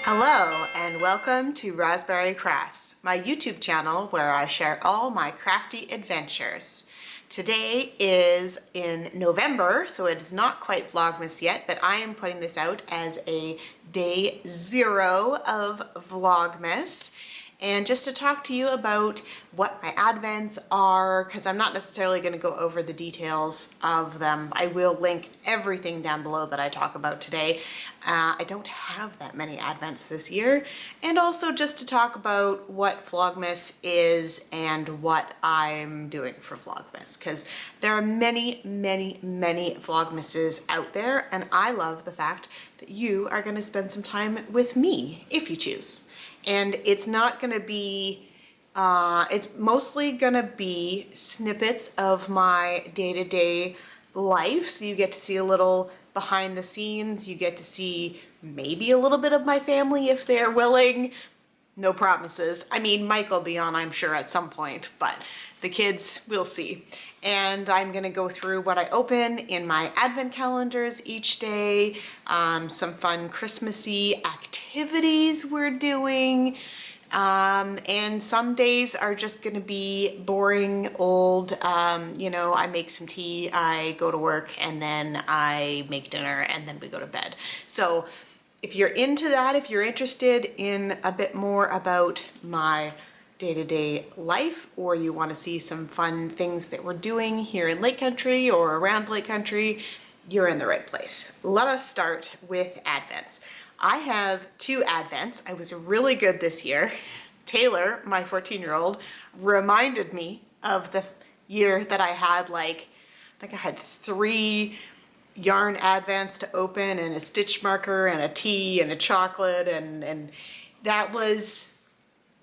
Hello and welcome to Rosberry Crafts, my YouTube channel where I share all my crafty adventures. Today is in November, so it is not quite Vlogmas yet, but I am putting this out as a day 0 of Vlogmas. And just to talk to you about what my advents are, because I'm not necessarily going to go over the details of them. I will link everything down below that I talk about today. I don't have that many advents this year. And also just to talk about what Vlogmas is and what I'm doing for Vlogmas, because there are many Vlogmases out there, and I love the fact that you are going to spend some time with me if you choose. And it's not going to be, it's mostly going to be snippets of my day-to-day life. So you get to see a little behind the scenes. You get to see maybe a little bit of my family if they're willing. No promises. I mean, Mike will be on, I'm sure, at some point, but the kids, we'll see. And I'm going to go through what I open in my advent calendars each day, some fun Christmassy activities we're doing, and some days are just going to be boring, old, you know, I make some tea, I go to work, and then I make dinner, and then we go to bed. So if you're into that, if you're interested in a bit more about my day-to-day life, or you want to see some fun things that we're doing here in Lake Country or around Lake Country, you're in the right place. Let us start with advents. I have 2 advents. I was really good this year. Taylor, my 14-year-old, reminded me of the year that I had, like, I think I had 3 yarn advents to open and a stitch marker and a tea and a chocolate, and that was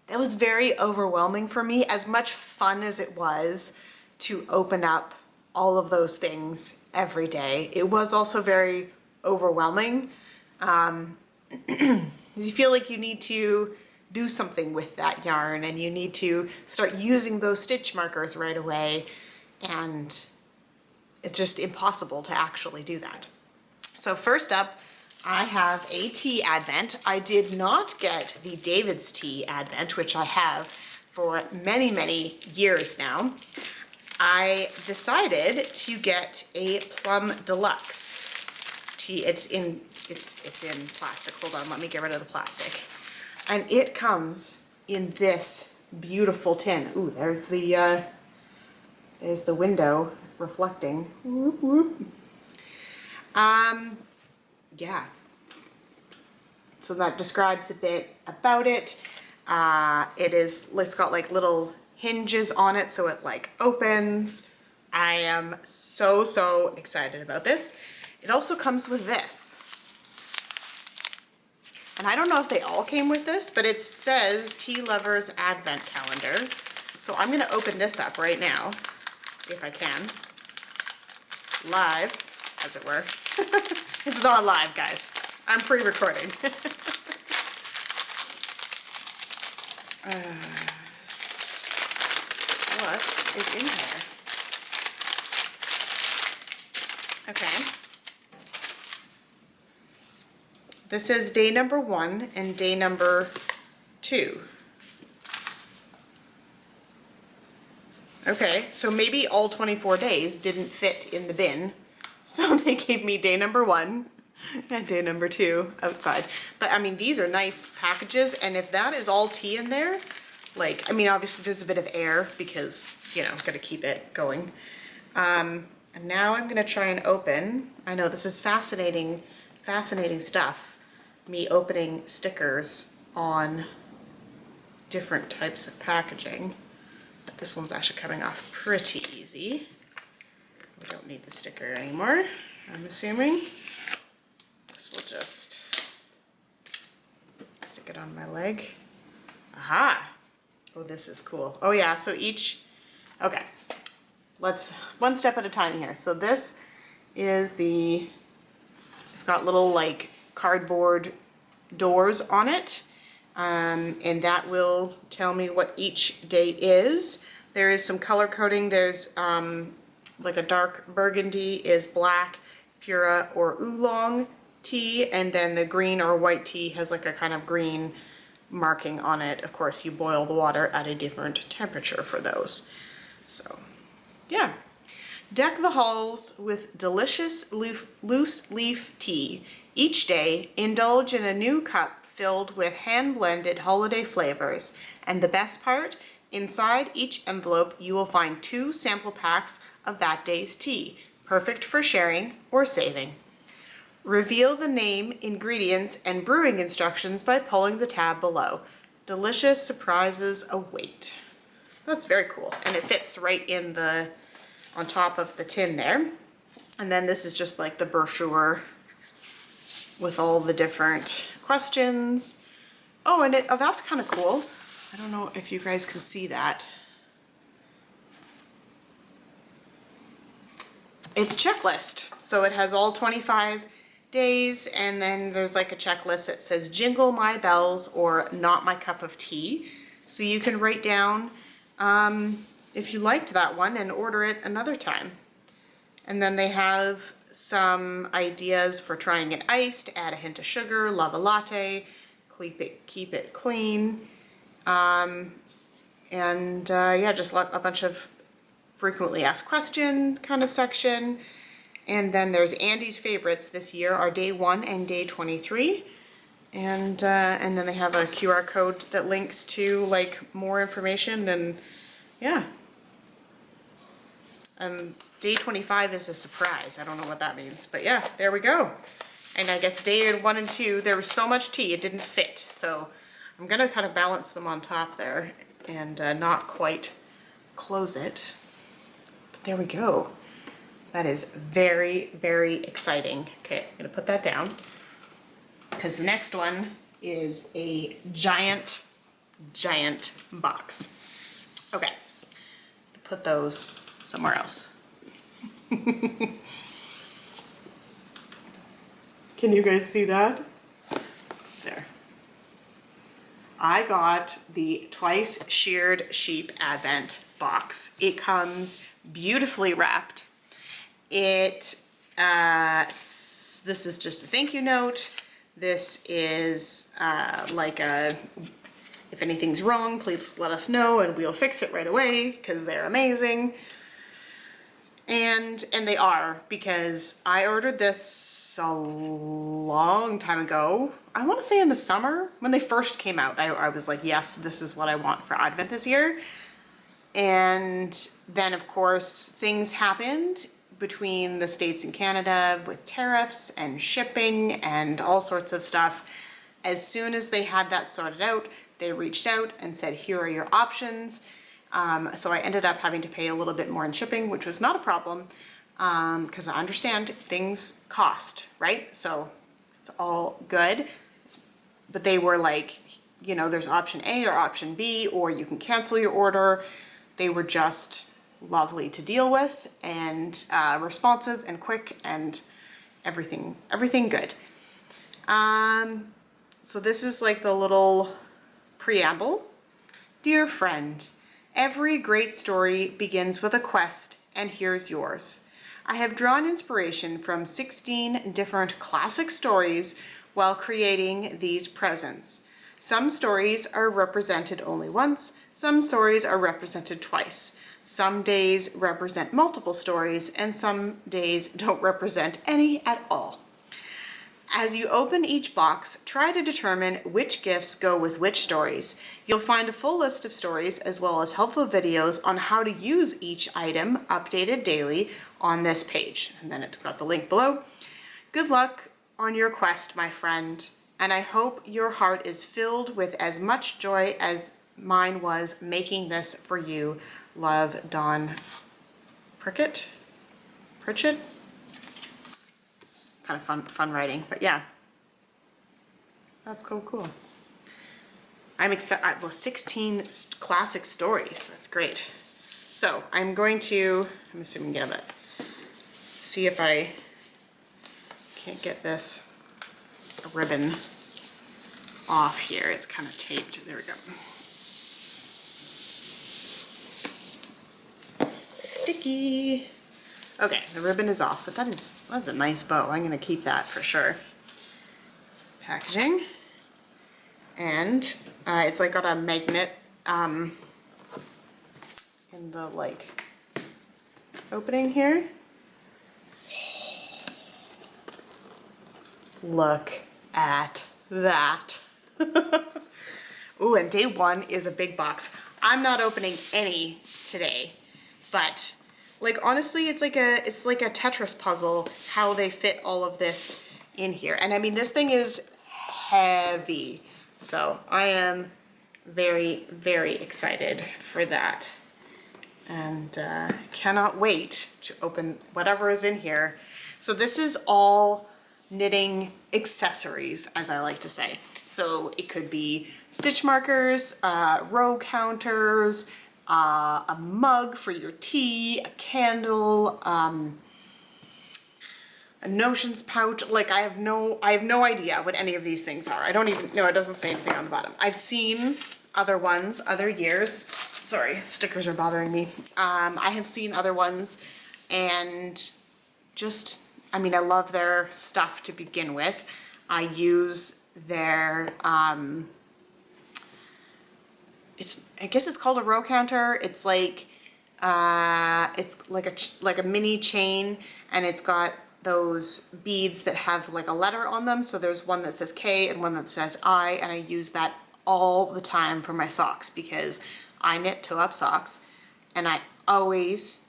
very overwhelming for me. As much fun as it was to open up all of those things every day, it was also very overwhelming. You feel like you need to do something with that yarn, and you need to start using those stitch markers right away, and it's just impossible to actually do that. So first up, I have a tea advent. I did not get the David's tea advent, which I have for many years now. I decided to get a Plum Deluxe tea. It's in plastic. Hold on, let me get rid of the plastic. And it comes in this beautiful tin. Ooh, there's the window reflecting. Whoop, whoop. Yeah. So that describes a bit about it. It's got like little hinges on it, so it like opens. I am so excited about this. It also comes with this. And I don't know if they all came with this, but it says Tea Lovers Advent Calendar. So I'm gonna open this up right now, if I can. Live, as it were. It's not live, guys. I'm pre-recording. What is in here? Okay. This is day number 1 and day number 2. Okay, so maybe all 24 days didn't fit in the bin. So they gave me day number 1 and day number 2 outside. But I mean, these are nice packages, and if that is all tea in there, like, I mean, obviously there's a bit of air because, you know, gotta keep it going. And now I'm gonna try and open, I know this is fascinating stuff, me opening stickers on different types of packaging. But this one's actually coming off pretty easy. We don't need the sticker anymore, I'm assuming. This will just stick it on my leg. Aha! Oh, this is cool. Oh yeah, so each, okay. Let's, one step at a time here. So this is it's got little like cardboard doors on it. And that will tell me what each day is. There is some color coding. There's like a dark burgundy is black, pura, or oolong. tea, and then the green or white tea has like a kind of green marking on it. Of course, you boil the water at a different temperature for those. So, yeah. Deck the halls with delicious loose leaf tea. Each day, indulge in a new cup filled with hand-blended holiday flavors. And the best part, inside each envelope, you will find 2 sample packs of that day's tea, perfect for sharing or saving. Reveal the name, ingredients, and brewing instructions by pulling the tab below. Delicious surprises await. That's very cool. And it fits right in the, on top of the tin there. And then this is just like the brochure with all the different questions. Oh, and oh, that's kind of cool. I don't know if you guys can see that. It's a checklist. So it has all 25 days, and then there's like a checklist that says jingle my bells or not my cup of tea. So you can write down if you liked that one and order it another time. And then they have some ideas for trying it iced, add a hint of sugar, love a latte, keep it clean. Yeah, just a bunch of frequently asked question kind of section. And then there's Andy's favorites this year are day 1 and day 23. And then they have a QR code that links to like more information, and yeah. And day 25 is a surprise. I don't know what that means, but yeah, there we go. And I guess day 1 and 2, there was so much tea, it didn't fit. So I'm gonna kind of balance them on top there and not quite close it. But there we go. That is very, very exciting. Okay, I'm gonna put that down because the next one is a giant, giant box. Okay, put those somewhere else. Can you guys see that? There. I got the Twice Sheared Sheep Advent box. It comes beautifully wrapped. This is just a thank you note. This is like a, if anything's wrong, please let us know and we'll fix it right away, because they're amazing. And they are, because I ordered this a long time ago. I want to say in the summer when they first came out. I was like, yes, this is what I want for Advent this year. And then of course things happened between the States and Canada with tariffs and shipping and all sorts of stuff. As soon as they had that sorted out, they reached out and said, here are your options. So I ended up having to pay a little bit more in shipping, which was not a problem, because I understand things cost, right? So it's all good. But they were like, you know, there's option A or option B, or you can cancel your order. They were just lovely to deal with, and responsive and quick, and everything good. So this is like the little preamble. Dear friend, every great story begins with a quest, and here's yours. I have drawn inspiration from 16 different classic stories while creating these presents. Some stories are represented only once, some stories are represented twice. Some days represent multiple stories, and some days don't represent any at all. As you open each box, try to determine which gifts go with which stories. You'll find a full list of stories as well as helpful videos on how to use each item updated daily on this page. And then it's got the link below. Good luck on your quest, my friend, and I hope your heart is filled with as much joy as mine was making this for you. Love, Don Pritchett. It's kind of fun writing, but yeah, that's cool. I'm excited. Well, 16 classic stories. That's great. So I'm assuming, yeah, but see if I can't get this ribbon off here. It's kind of taped. There we go. Sticky. Okay, the ribbon is off, but that's a nice bow. I'm gonna keep that for sure. packaging. And it's like got a magnet in the like opening here. Look at that. Ooh, and day one is a big box. I'm not opening any today, but like honestly, it's like a Tetris puzzle how they fit all of this in here. And I mean, this thing is heavy. So I am very, very excited for that. And cannot wait to open whatever is in here. So this is all knitting accessories, as I like to say. So it could be stitch markers, row counters, a mug for your tea, a candle, a notions pouch. Like I have no idea what any of these things are. I don't even know. It doesn't say anything on the bottom. I've seen other ones, other years. Sorry, stickers are bothering me. I have seen other ones and just, I mean, I love their stuff to begin with. I use their, I guess it's called a row counter. It's like a mini chain, and it's got those beads that have like a letter on them. So there's one that says K and one that says I, and I use that all the time for my socks because I knit toe-up socks, and I always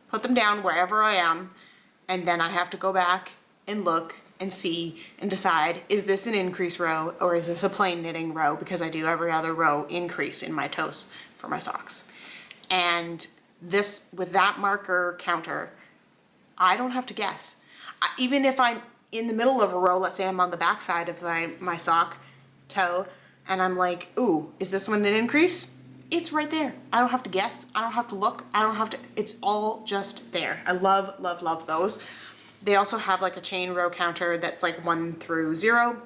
put them down wherever I am, and then I have to go back and look and see and decide, is this an increase row or is this a plain knitting row? Because I do every other row increase in my toes for my socks. And this, with that marker counter, I don't have to guess. Even if I'm in the middle of a row, let's say I'm on the back side of my sock toe, and I'm like, ooh, is this one an increase? It's right there. I don't have to guess. I don't have to look. I don't have to, it's all just there. I love, love, love those. They also have like a chain row counter that's like 1 through 0.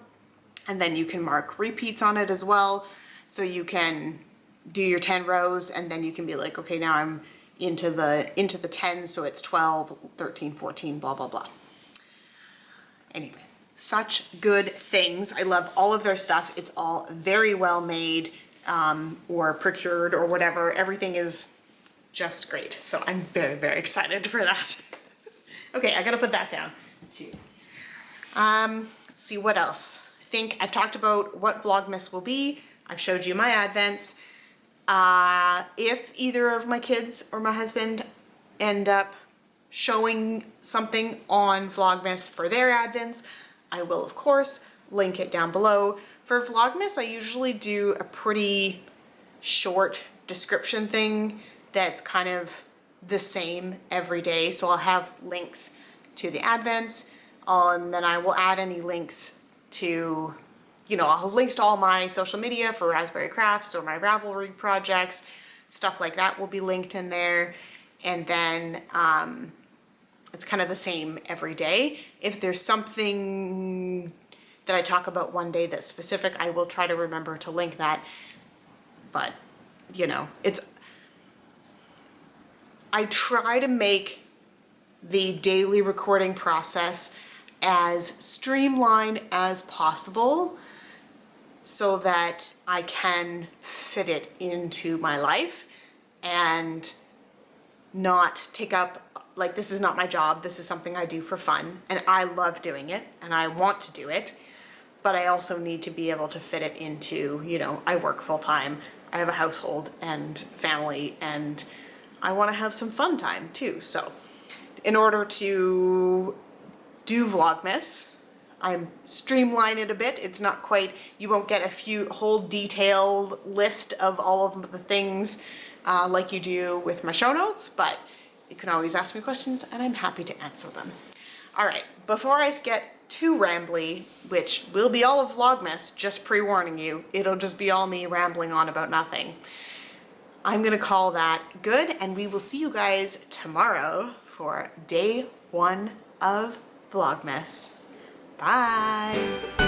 And then you can mark repeats on it as well. So you can do your 10 rows and then you can be like, okay, now I'm into the 10s. So it's 12, 13, 14, blah, blah, blah. Anyway, such good things. I love all of their stuff. It's all very well made. Or procured or whatever. Everything is just great. So I'm very, very excited for that. Okay, I gotta put that down too. Let's see what else. I think I've talked about what Vlogmas will be. I've showed you my advents. If either of my kids or my husband end up showing something on Vlogmas for their advents, I will of course link it down below. For Vlogmas, I usually do a pretty short description thing that's kind of the same every day. So I'll have links to the advents, and then I will add any links to, you know, I'll have links to all my social media for Rosberry Crafts or my Ravelry projects. Stuff like that will be linked in there. And then it's kind of the same every day. If there's something that I talk about one day that's specific, I will try to remember to link that. But, you know, I try to make the daily recording process as streamlined as possible so that I can fit it into my life and not take up, like, this is not my job, this is something I do for fun, and I love doing it, and I want to do it, but I also need to be able to fit it into, you know, I work full-time, I have a household and family, and I want to have some fun time too. So in order to do Vlogmas, I'm streamlining it a bit. It's not quite, you won't get a whole detailed list of all of the things like you do with my show notes, but you can always ask me questions and I'm happy to answer them. All right, before I get too rambly, which will be all of Vlogmas, just pre-warning you, it'll just be all me rambling on about nothing. I'm gonna call that good, and we will see you guys tomorrow for day 1 of Vlogmas. Bye.